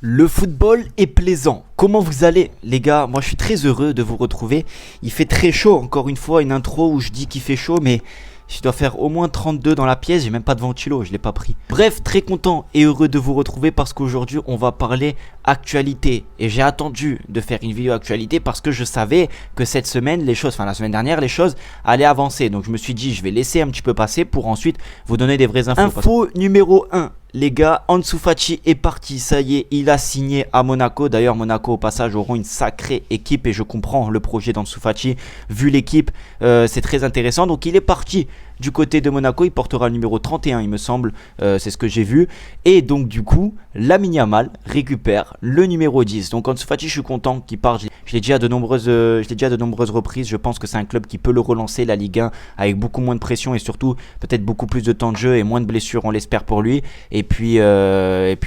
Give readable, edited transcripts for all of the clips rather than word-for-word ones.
Le football est plaisant. Comment vous allez les gars? Moi je suis très heureux de vous retrouver. Il fait très chaud, encore une fois une intro où je dis qu'il fait chaud mais je dois faire au moins 32 dans la pièce, j'ai même pas de ventilo, je l'ai pas pris. Bref, très content et heureux de vous retrouver parce qu'aujourd'hui on va parler actualité. Et j'ai attendu de faire une vidéo actualité parce que je savais que cette semaine, la semaine dernière, les choses allaient avancer. Donc je me suis dit je vais laisser un petit peu passer pour ensuite vous donner des vraies infos. Info numéro 1. Les gars, Ansu Fati est parti, ça y est, il a signé à Monaco. D'ailleurs, Monaco au passage auront une sacrée équipe et je comprends le projet d'Ansu Fati. Vu l'équipe, c'est très intéressant. Donc il est parti du côté de Monaco, il portera le numéro 31 il me semble, c'est ce que j'ai vu. Et donc du coup, Lamine Yamal récupère le numéro 10. Donc Ansu Fati, je suis content qu'il parte. Je l'ai dit à de nombreuses reprises, je pense que c'est un club qui peut le relancer, la Ligue 1, avec beaucoup moins de pression et surtout peut-être beaucoup plus de temps de jeu et moins de blessures, on l'espère pour lui. Et puis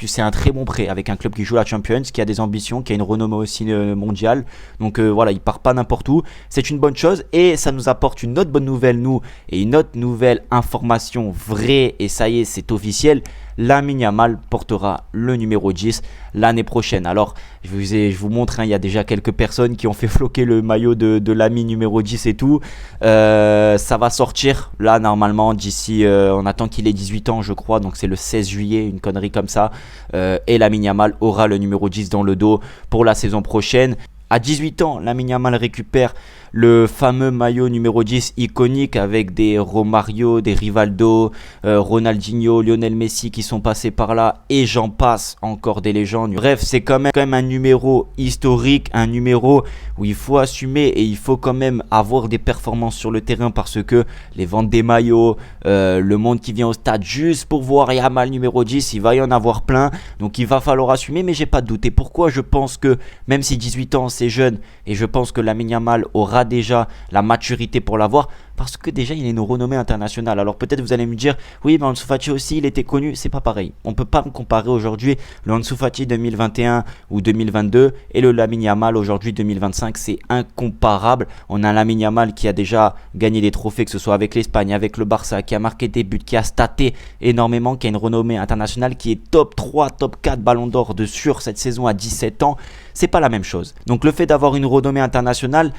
c'est un très bon prêt avec un club qui joue la Champions, qui a des ambitions, qui a une renommée aussi mondiale. Donc voilà, il part pas n'importe où. C'est une bonne chose et ça nous apporte une autre bonne nouvelle, nous, et une autre nouvelle information vraie. Et ça y est, c'est officiel. Lamine Yamal portera le numéro 10 l'année prochaine. Alors, je vous montre, il y a déjà quelques personnes qui ont fait floquer le maillot de Lamine numéro 10 et tout. Ça va sortir là normalement d'ici, on attend qu'il ait 18 ans je crois, donc c'est le 16 juillet, une connerie comme ça. Et Lamine Yamal aura le numéro 10 dans le dos pour la saison prochaine. À 18 ans, Lamine Yamal récupère le fameux maillot numéro 10 iconique avec des Romario, des Rivaldo, Ronaldinho, Lionel Messi qui sont passés par là et j'en passe, encore des légendes. Bref, c'est quand même un numéro historique, un numéro où il faut assumer et il faut quand même avoir des performances sur le terrain parce que les ventes des maillots, le monde qui vient au stade juste pour voir Yamal numéro 10, il va y en avoir plein. Donc il va falloir assumer, mais j'ai pas de doute. Et pourquoi je pense que même si 18 ans c'est jeune et je pense que Lamine Yamal aura déjà la maturité pour l'avoir parce que déjà il a une renommée internationale. Alors peut-être vous allez me dire oui mais Ansu Fati aussi il était connu, c'est pas pareil. On peut pas me comparer aujourd'hui le Ansu Fati 2021 ou 2022 et le Lamine Yamal aujourd'hui 2025, c'est incomparable. On a un Lamine Yamal qui a déjà gagné des trophées, que ce soit avec l'Espagne, avec le Barça, qui a marqué des buts, qui a staté énormément, qui a une renommée internationale, qui est top 3, top 4 ballon d'or de sûr cette saison à 17 ans. C'est pas la même chose. Donc le fait d'avoir une renommée internationale,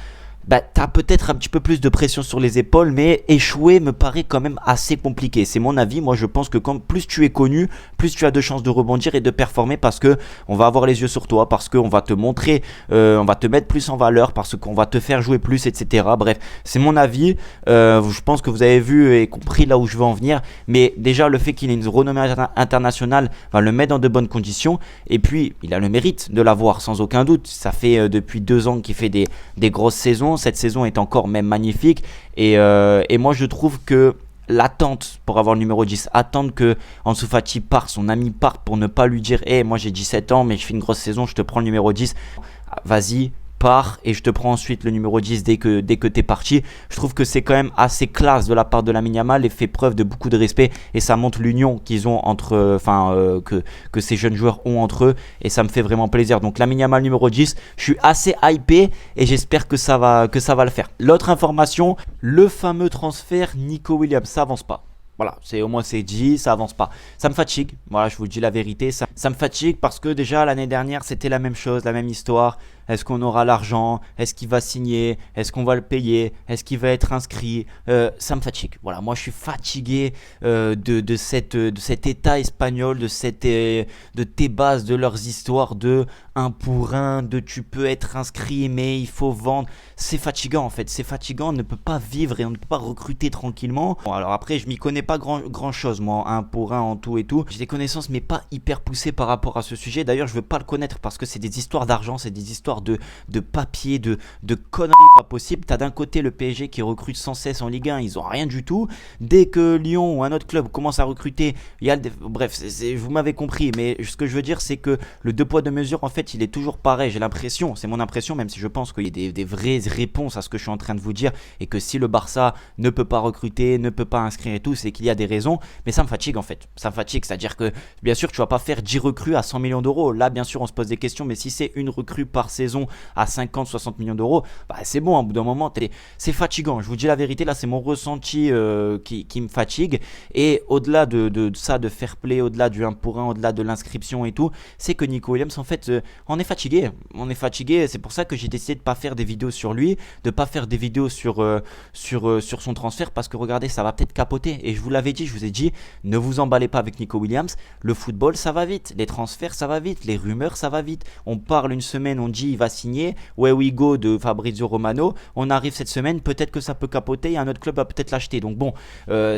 t'as peut-être un petit peu plus de pression sur les épaules, mais échouer me paraît quand même assez compliqué. C'est mon avis. Moi, je pense que plus tu es connu, plus tu as de chances de rebondir et de performer parce que on va avoir les yeux sur toi, parce qu'on va te montrer, on va te mettre plus en valeur, parce qu'on va te faire jouer plus, etc. Bref, c'est mon avis. Je pense que vous avez vu et compris là où je veux en venir. Mais déjà, le fait qu'il ait une renommée internationale va le mettre dans de bonnes conditions. Et puis, il a le mérite de l'avoir sans aucun doute. Ça fait depuis 2 ans qu'il fait des grosses saisons. Cette saison est encore même magnifique et moi je trouve que l'attente pour avoir le numéro 10, attendre que Ansu Fati parte, son ami parte pour ne pas lui dire hey, moi j'ai 17 ans mais je fais une grosse saison, je te prends le numéro 10, vas-y pars et je te prends ensuite le numéro 10 dès que t'es parti. Je trouve que c'est quand même assez classe de la part de Lamine Yamal et fait preuve de beaucoup de respect et ça montre l'union qu'ils ont entre, que ces jeunes joueurs ont entre eux et ça me fait vraiment plaisir. Donc Lamine Yamal numéro 10, je suis assez hypé et j'espère que ça va le faire. L'autre information, le fameux transfert Nico Williams, ça avance pas. Voilà, au moins c'est dit, ça avance pas. Ça me fatigue, voilà, je vous dis la vérité, ça me fatigue parce que déjà l'année dernière c'était la même chose, la même histoire. Est-ce qu'on aura l'argent? Est-ce qu'il va signer? Est-ce qu'on va le payer? Est-ce qu'il va être inscrit? Ça me fatigue. Voilà, moi je suis fatigué de cet état espagnol, de tes bases, de leurs histoires de 1 pour 1, de tu peux être inscrit mais il faut vendre. C'est fatigant en fait, c'est fatigant, on ne peut pas vivre et on ne peut pas recruter tranquillement. Bon, alors après je m'y connais pas grand chose moi, 1 pour 1 en tout et tout. J'ai des connaissances mais pas hyper poussées par rapport à ce sujet. D'ailleurs je veux pas le connaître parce que c'est des histoires d'argent, c'est des histoires de papier, de conneries pas possibles. T'as d'un côté le PSG qui recrute sans cesse en Ligue 1, ils ont rien du tout. Dès que Lyon ou un autre club commence à recruter, il y a bref, vous m'avez compris, mais ce que je veux dire c'est que le 2 poids 2 mesures en fait il est toujours pareil, j'ai l'impression, c'est mon impression, même si je pense qu'il y a des vraies réponses à ce que je suis en train de vous dire et que si le Barça ne peut pas recruter, ne peut pas inscrire et tout, c'est qu'il y a des raisons, mais ça me fatigue en fait, ça me fatigue, c'est-à-dire que bien sûr tu vas pas faire 10 recrues à 100 millions d'euros, là bien sûr on se pose des questions, mais si c'est une recrue par saison saison à 50-60 millions d'euros, bah, c'est bon, au bout d'un moment, c'est fatigant. Je vous dis la vérité, là, c'est mon ressenti qui me fatigue. Et au-delà de ça, de fair play, au-delà du 1 pour 1, au-delà de l'inscription et tout, c'est que Nico Williams, en fait, on est fatigué. On est fatigué. C'est pour ça que j'ai décidé de ne pas faire des vidéos sur lui, de ne pas faire des vidéos sur son transfert, parce que regardez, ça va peut-être capoter. Et je vous l'avais dit, je vous ai dit, ne vous emballez pas avec Nico Williams. Le football, ça va vite. Les transferts, ça va vite. Les rumeurs, ça va vite. On parle une semaine, on dit il va signer. Where we go de Fabrizio Romano. On arrive cette semaine, peut-être que ça peut capoter et un autre club va peut-être l'acheter. Donc bon,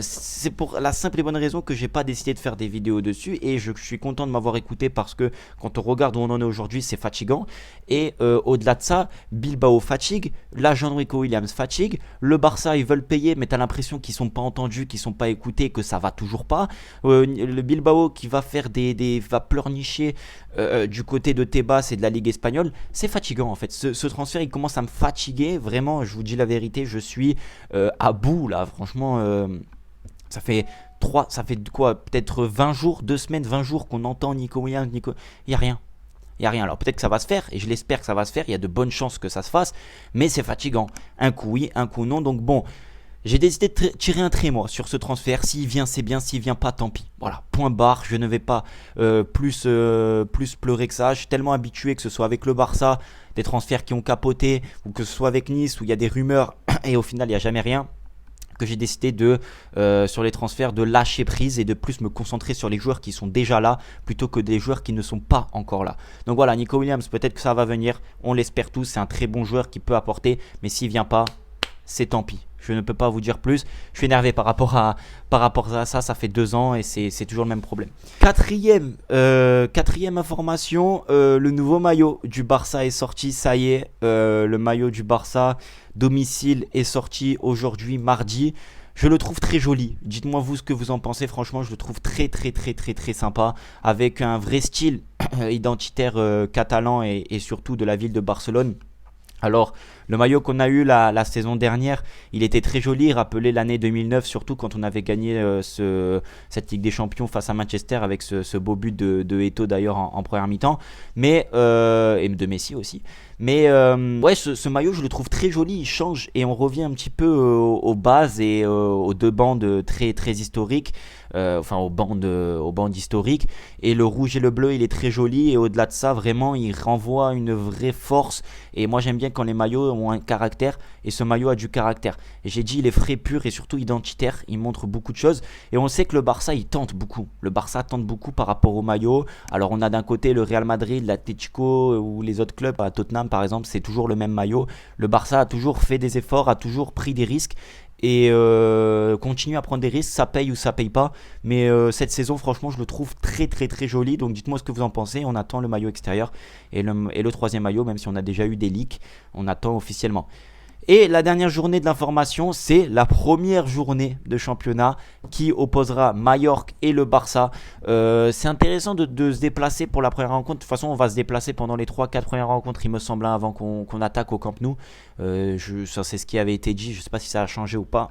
c'est pour la simple et bonne raison que j'ai pas décidé de faire des vidéos dessus. Et je suis content de m'avoir écouté, parce que quand on regarde où on en est aujourd'hui, c'est fatigant. Et au-delà de ça, Bilbao fatigue, l'agent de Nico Williams fatigue, le Barça ils veulent payer, mais t'as l'impression qu'ils sont pas entendus, qu'ils sont pas écoutés, que ça va toujours pas. Le Bilbao qui va faire va pleurnicher du côté de Tebas et de la Ligue espagnole, c'est fatigant en fait. Ce transfert il commence à me fatiguer, vraiment, je vous dis la vérité, je suis à bout là, franchement. Ça fait quoi, peut-être 20 jours, 2 semaines, 20 jours qu'on entend Nico Williams, il n'y a rien. Il n'y a rien. Alors peut-être que ça va se faire, et je l'espère que ça va se faire, il y a de bonnes chances que ça se fasse, mais c'est fatigant. Un coup oui, un coup non, donc bon, j'ai décidé de tirer un trait moi sur ce transfert. S'il vient, c'est bien, s'il vient pas, tant pis. Voilà, point barre, je ne vais pas plus pleurer que ça. Je suis tellement habitué, que ce soit avec le Barça, des transferts qui ont capoté, ou que ce soit avec Nice, où il y a des rumeurs, et au final il n'y a jamais rien, que j'ai décidé sur les transferts de lâcher prise et de plus me concentrer sur les joueurs qui sont déjà là, plutôt que des joueurs qui ne sont pas encore là. Donc voilà, Nico Williams, peut-être que ça va venir, on l'espère tous, c'est un très bon joueur qui peut apporter, mais s'il vient pas, c'est tant pis. Je ne peux pas vous dire plus. Je suis énervé par rapport à ça. Ça fait 2 ans et c'est toujours le même problème. Quatrième information, le nouveau maillot du Barça est sorti. Ça y est, le maillot du Barça domicile est sorti aujourd'hui, mardi. Je le trouve très joli. Dites-moi vous ce que vous en pensez. Franchement, je le trouve très sympa, avec un vrai style identitaire catalan et surtout de la ville de Barcelone. Alors, le maillot qu'on a eu la saison dernière, il était très joli, il rappelait l'année 2009, surtout quand on avait gagné cette Ligue des Champions face à Manchester, avec ce beau but de Eto'o d'ailleurs en première mi-temps, et de Messi aussi. Mais ouais, ce maillot, je le trouve très joli, il change et on revient un petit peu aux bases et aux 2 bandes très historiques. Aux bandes historiques, et le rouge et le bleu il est très joli, et au-delà de ça vraiment il renvoie une vraie force, et moi j'aime bien quand les maillots ont un caractère, et ce maillot a du caractère, et j'ai dit il est frais, pur et surtout identitaire, il montre beaucoup de choses, et on sait que le Barça il tente beaucoup, par rapport au maillot. Alors on a d'un côté le Real Madrid, l'Atlético ou les autres clubs, à Tottenham par exemple, c'est toujours le même maillot. Le Barça a toujours fait des efforts, a toujours pris des risques, et continue à prendre des risques, ça paye ou ça paye pas, mais cette saison franchement je le trouve très joli. Donc dites-moi ce que vous en pensez. On attend le maillot extérieur et le 3e maillot, même si on a déjà eu des leaks, on attend officiellement. Et la dernière journée de l'information, c'est la première journée de championnat qui opposera Majorque et le Barça. C'est intéressant de se déplacer pour la première rencontre. De toute façon, on va se déplacer pendant les 3-4 premières rencontres, il me semble, avant qu'on attaque au Camp Nou. Ça, c'est ce qui avait été dit, je ne sais pas si ça a changé ou pas.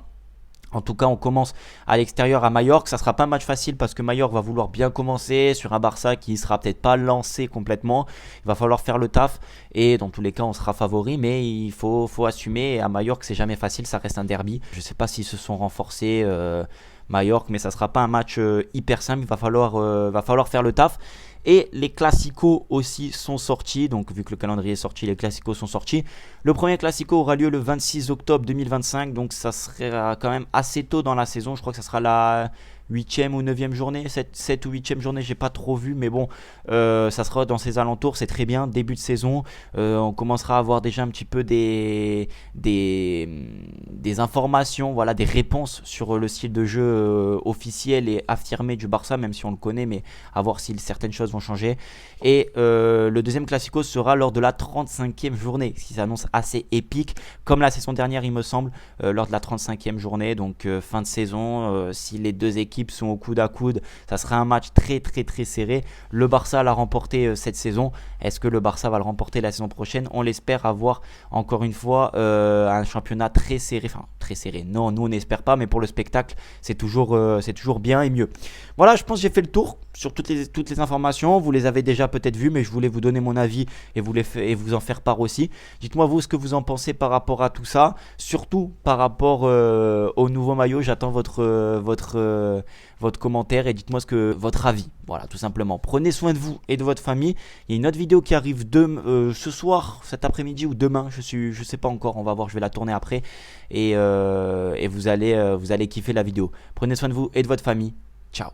En tout cas, on commence à l'extérieur à Majorque. Ça sera pas un match facile, parce que Majorque va vouloir bien commencer sur un Barça qui sera peut-être pas lancé complètement. Il va falloir faire le taf, et dans tous les cas on sera favori, mais il faut assumer. Et à Majorque c'est jamais facile, ça reste un derby. Je sais pas s'ils se sont renforcés Majorque, mais ça sera pas un match hyper simple. Il va falloir faire le taf. Et les classicos aussi sont sortis. Donc vu que le calendrier est sorti, les classicos sont sortis. Le premier classico aura lieu le 26 octobre 2025. Donc ça sera quand même assez tôt dans la saison. Je crois que ça sera la 8e ou 9e journée, 7 ou 8e journée, j'ai pas trop vu, mais bon, ça sera dans ces alentours, c'est très bien, début de saison, on commencera à avoir déjà un petit peu des informations, voilà, des réponses sur le style de jeu officiel et affirmé du Barça, même si on le connaît, mais à voir si certaines choses vont changer. Et le deuxième classico sera lors de la 35e journée, ce qui s'annonce assez épique, comme la saison dernière il me semble, lors de la 35e journée, donc fin de saison, si les deux équipes équipes sont au coude à coude. Ça sera un match très très très serré. Le Barça l'a remporté cette saison. Est-ce que le Barça va le remporter la saison prochaine? On l'espère, avoir encore une fois un championnat très serré. Enfin, très serré. Non, nous on n'espère pas, mais pour le spectacle, c'est toujours bien et mieux. Voilà, je pense que j'ai fait le tour sur toutes les informations. Vous les avez déjà peut-être vues, mais je voulais vous donner mon avis et vous en faire part aussi. Dites-moi vous ce que vous en pensez par rapport à tout ça. Surtout par rapport au nouveau maillot. J'attends votre commentaire et dites-moi votre avis. Voilà, tout simplement. Prenez soin de vous et de votre famille. Il y a une autre vidéo qui arrive ce soir, cet après-midi ou demain. Je sais pas encore. On va voir. Je vais la tourner après et vous allez kiffer la vidéo. Prenez soin de vous et de votre famille. Ciao.